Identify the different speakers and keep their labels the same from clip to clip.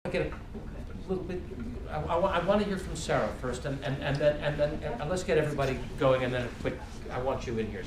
Speaker 1: Get a little bit. I want to hear from Sarah first, and then let's get everybody going, and then a quick. I want you in here.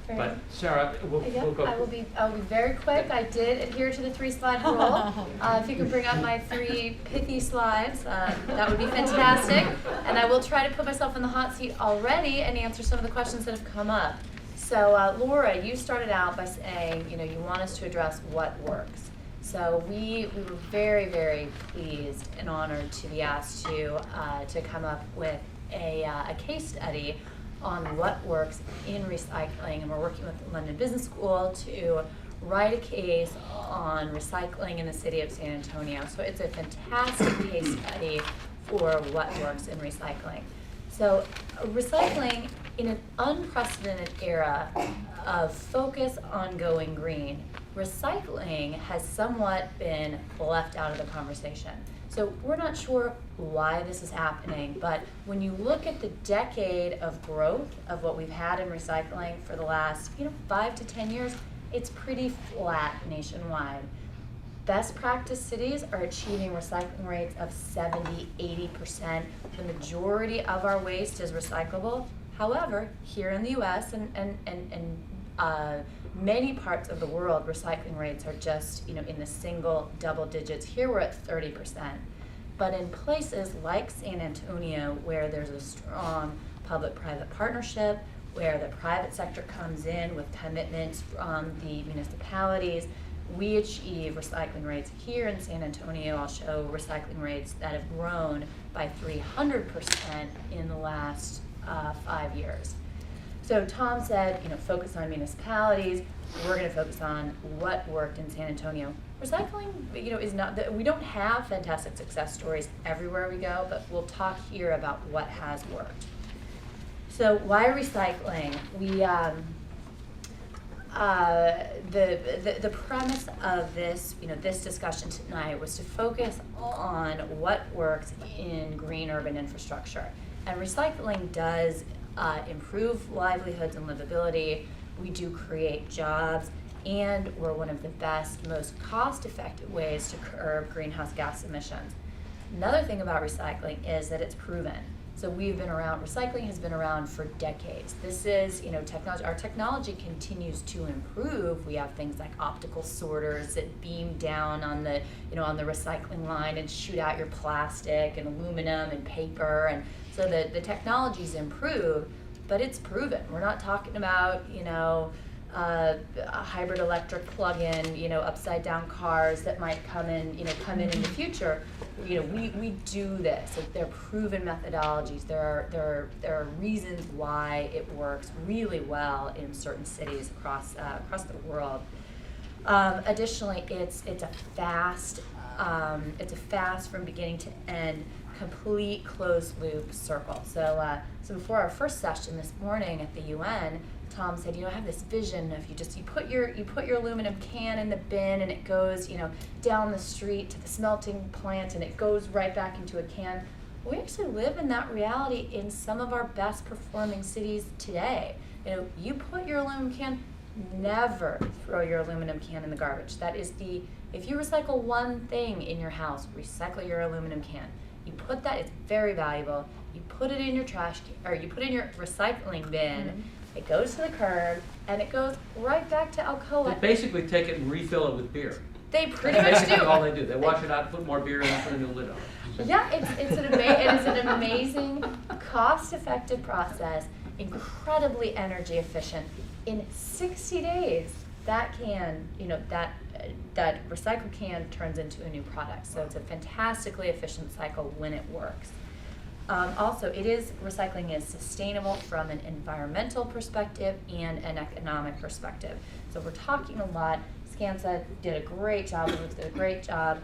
Speaker 1: But Sarah, we'll go.
Speaker 2: I'll be very quick. I did adhere to the 3-slide rule. If you could bring up my 3 pithy slides, that would be fantastic. And I will try to put myself in the hot seat already and answer some of the questions that have come up. So Laura, you started out by saying, you want us to address what works. So we were very, very pleased and honored to be asked to come up with a case study on what works in recycling, and we're working with the London Business School to write a case on recycling in the city of San Antonio. So it's a fantastic case study for what works in recycling. So recycling in an unprecedented era of focus on going green, recycling has somewhat been left out of the conversation. So we're not sure why this is happening, but when you look at the decade of growth of what we've had in recycling for the last 5 to 10 years, it's pretty flat nationwide. Best practice cities are achieving recycling rates of 70, 80%. The majority of our waste is recyclable. However, here in the US and many parts of the world, recycling rates are just in the single double digits. Here we're at 30%. But in places like San Antonio, where there's a strong public-private partnership, where the private sector comes in with commitments from the municipalities, we achieve recycling rates here in San Antonio. I'll show recycling rates that have grown by 300% in the last 5 years. So Tom said, focus on municipalities. We're going to focus on what worked in San Antonio. Recycling, is not. We don't have fantastic success stories everywhere we go, but we'll talk here about what has worked. So why recycling? We the premise of this, this discussion tonight was to focus on what works in green urban infrastructure, and recycling does improve livelihoods and livability. We do create jobs, and we're one of the best, most cost-effective ways to curb greenhouse gas emissions. Another thing about recycling is that it's proven. So we've been around, recycling has been around for decades. This is, technology. Our technology continues to improve. We have things like optical sorters that beam down on the, on the recycling line and shoot out your plastic and aluminum and paper. And so the technology's improved, but it's proven. We're not talking about, a hybrid electric plug-in, upside down cars that might come in the future. We do this. They're proven methodologies. There are reasons why it works really well in certain cities across the world. Additionally, it's a fast from beginning to end, complete closed loop circle. So before our first session this morning at the UN, Tom said, I have this vision of you put your aluminum can in the bin, and it goes, down the street to the smelting plant, and it goes right back into a can. We actually live in that reality in some of our best performing cities today. You put your aluminum can, never throw your aluminum can in the garbage. That is if you recycle one thing in your house, recycle your aluminum can. You put that, it's very valuable. You put it in your trash can, or you put it in your recycling bin. Mm-hmm. It goes to the curb, and it goes right back to Alcoa.
Speaker 1: They basically take it and refill it with beer.
Speaker 2: They pretty much do.
Speaker 1: That's all they do. They wash it out, put more beer in, and put a new lid on it.
Speaker 2: Yeah, it's an amazing, cost-effective process, incredibly energy efficient. In 60 days, that can, that recycled can turns into a new product. So it's a fantastically efficient cycle when it works. Also, recycling is sustainable from an environmental perspective and an economic perspective. So we're talking a lot. Skansa did a great job, Luke did a great job,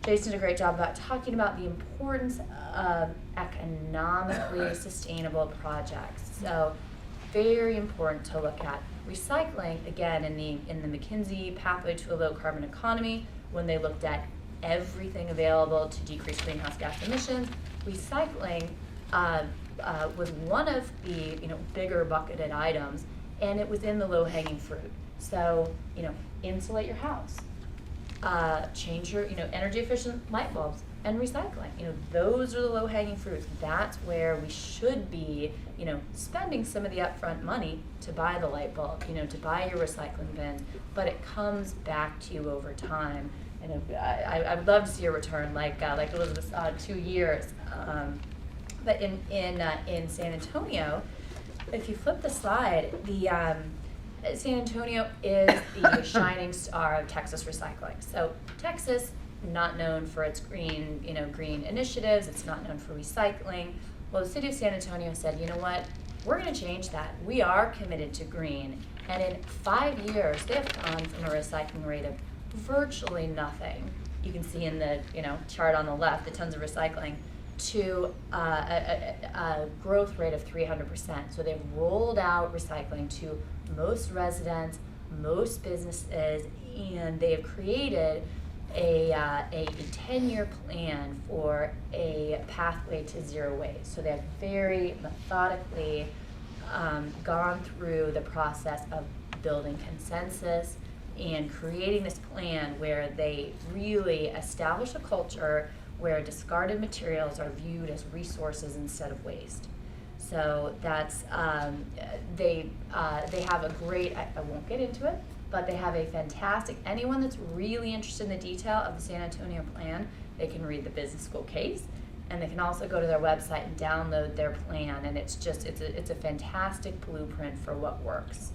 Speaker 2: Jason did a great job about talking about the importance of economically sustainable projects. So very important to look at. Recycling, again, in the McKinsey Pathway to a Low Carbon Economy, when they looked at everything available to decrease greenhouse gas emissions, recycling was one of the bigger bucketed items, and it was in the low-hanging fruit. So insulate your house, change your, energy efficient light bulbs and recycling. Those are the low hanging fruits. That's where we should be, spending some of the upfront money to buy the light bulb, to buy your recycling bins, but it comes back to you over time. And I would love to see a return like Elizabeth saw, 2 years. But in San Antonio, if you flip the slide, San Antonio is the shining star of Texas recycling. So Texas, not known for its green initiatives. It's not known for recycling. Well, the city of San Antonio said, you know what? We're going to change that. We are committed to green. And in 5 years, they have gone from a recycling rate of virtually nothing. You can see in the chart on the left, the tons of recycling, to a growth rate of 300%. So they've rolled out recycling to most residents, most businesses, and they have created a 10-year plan for a pathway to zero waste. So they have very methodically gone through the process of building consensus and creating this plan where they really establish a culture where discarded materials are viewed as resources instead of waste. So that's they have a great, I won't get into it, but they have a fantastic, anyone that's really interested in the detail of the San Antonio plan, they can read the business school case, and they can also go to their website and download their plan, and it's a fantastic blueprint for what works.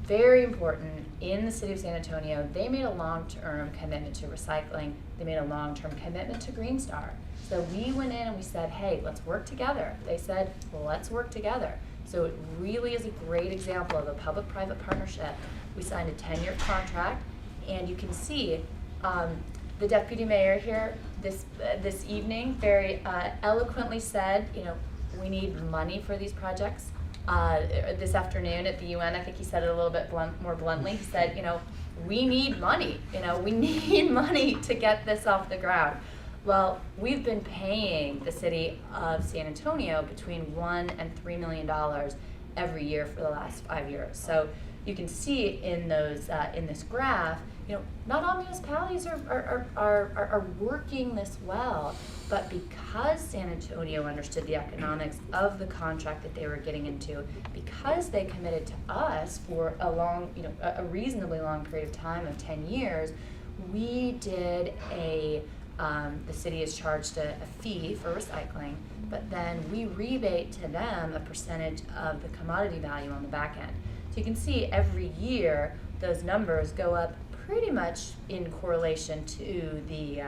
Speaker 2: Very important, in the city of San Antonio, they made a long-term commitment to recycling. They made a long-term commitment to Green Star. So we went in and we said, hey, let's work together. They said, well, let's work together. So it really is a great example of a public-private partnership. We signed a 10-year contract, and you can see the deputy mayor here this evening very eloquently said, we need money for these projects. This afternoon at the UN, I think he said it a little bit more bluntly. He said, we need money. We need money to get this off the ground. Well, we've been paying the city of San Antonio between $1 and $3 million every year for the last 5 years. So you can see in those in this graph, not all municipalities are working this well, but because San Antonio understood the economics of the contract that they were getting into, because they committed to us for a long, a reasonably long period of time of 10 years, we did the city is charged a fee for recycling, but then we rebate to them a percentage of the commodity value on the back end. So you can see every year those numbers go up pretty much in correlation to the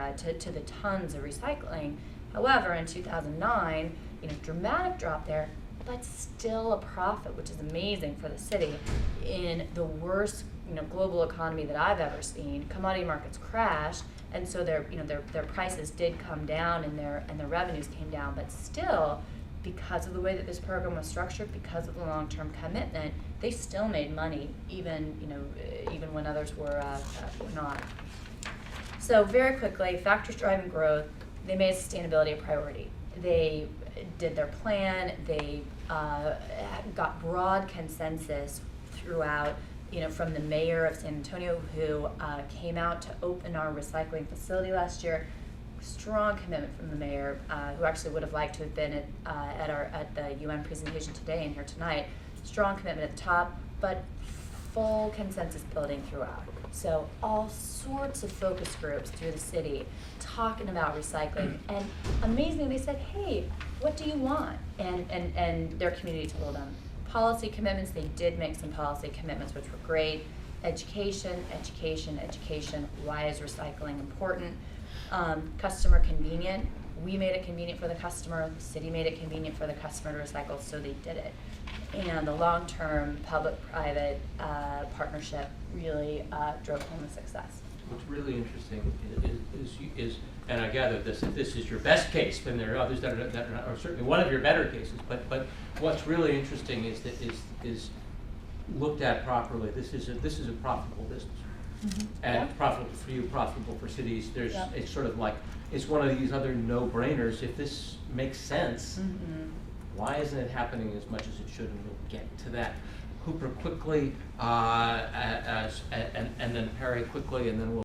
Speaker 2: tons of recycling. However, in 2009, dramatic drop there, but still a profit, which is amazing for the city in the worst global economy that I've ever seen. Commodity markets crashed, and so their prices did come down and their revenues came down, but still, because of the way that this program was structured, because of the long-term commitment, they still made money, even when others were not. So very quickly, factors driving growth, they made sustainability a priority. They did their plan, they got broad consensus throughout, from the mayor of San Antonio, who came out to open our recycling facility last year. Strong commitment from the mayor, who actually would have liked to have been at the UN presentation today and here tonight. Strong commitment at the top, but full consensus building throughout. So all sorts of focus groups through the city talking about recycling, and amazingly they said, hey, what do you want? And their community told them. Policy commitments, they did make some policy commitments which were great. Education. Why is recycling important? Customer convenient. We made it convenient for the customer. The city made it convenient for the customer to recycle, so they did it. And the long-term public-private partnership really drove home the success.
Speaker 1: What's really interesting is, and I gather this is your best case, and there are others that are certainly one of your better cases. But what's really interesting is that is looked at properly. This is a profitable business. Mm-hmm. And profitable for you, profitable for cities. It's sort of like, it's one of these other no-brainers. If this makes sense, why isn't it happening as much as it should? And we'll get to that. Hooper quickly, and then Perry quickly, and then we'll